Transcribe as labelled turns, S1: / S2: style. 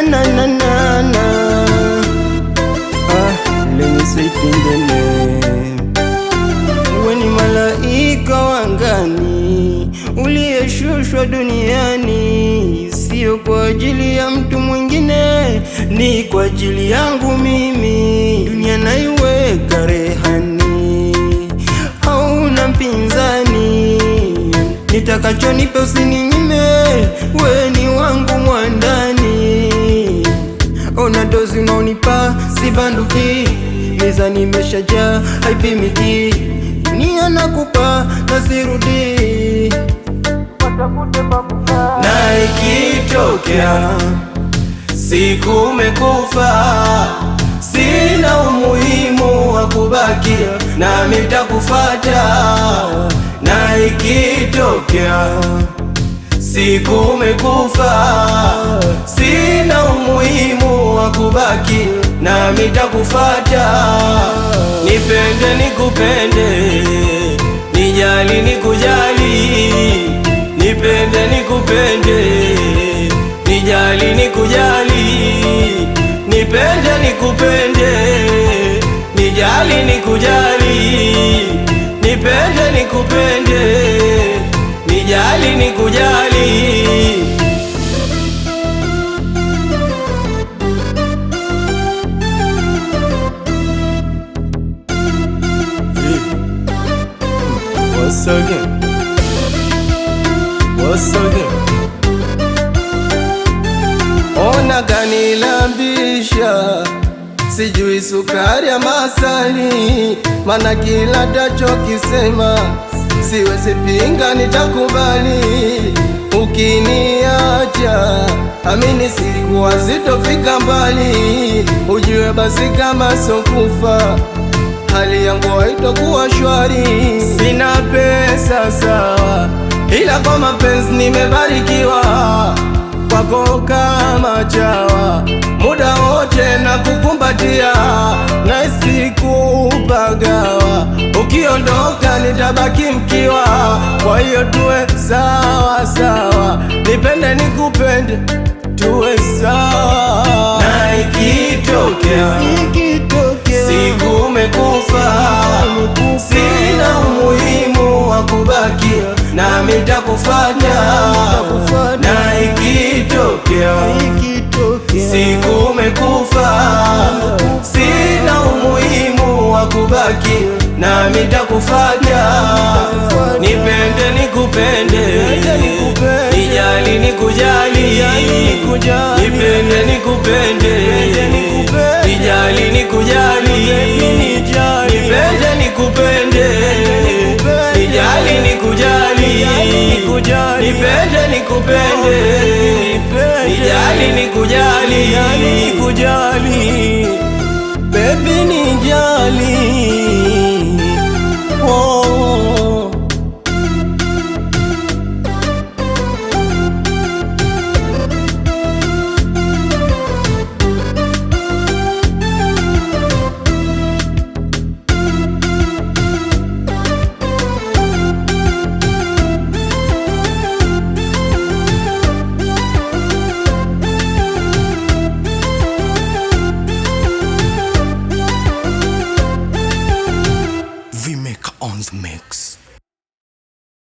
S1: na na na na na. Let me say it in the name. Wewe ni malaika wangani uliyeshushwa duniani, sio kwa ajili ya mtu mwingine, ni kwa ajili yangu mimi. Dunia naiweka rehani, hauna mpinzani, nitakachonipa usininyime, we ni wangu mwandani. Ona dozi unaonipa si banduki, mizani imeshajaa haipimiki, dunia nakupa na sirudi.
S2: Na ikitokea siku umekufa, sina umuhimu wa kubakia, nami nitakufuata. Na ikitokea siku umekufa, sina umuhimu wa kubaki, nami nitakufuata. Nipende nikupende, nijali nikujali, nipende nikupende, nijali nikujali, nipende nikupende, nijali nikujali, nipende nikupende, nijali nikujali.
S1: Once again, once again.
S2: Ona gani lambisha, sijui sukari ya masali, mana kila tachokisema siwezi pinga, nitakubali. Ukiniacha amini sikuwa sitofika mbali, ujue basi kama sokufa hali yangu haitokuwa shwari. Sina pesa sawa, ila kwa mapenzi nimebarikiwa, kwako kama chawa, muda wote na kukumbatia, na sikupagawa, ukiondoka nitabaki mkiwa. Kwa hiyo tuwe sawa sawa, nipende nikupende, tuwe sawa. Na ikitokea siku umekufa, sina umuhimu wa kubakia, nami nitakufuata. Na ikitokea siku umekufa, sina umuhimu wa kubaki, nami nitakufuata. Nipende nikupende, nijali nikujali, nipende nikupende, nijali nikujali, nipende nikupende, nijali nikujali, nipende nikupende, nijali nikujali, baby nijali.
S3: Vimeka on the mix.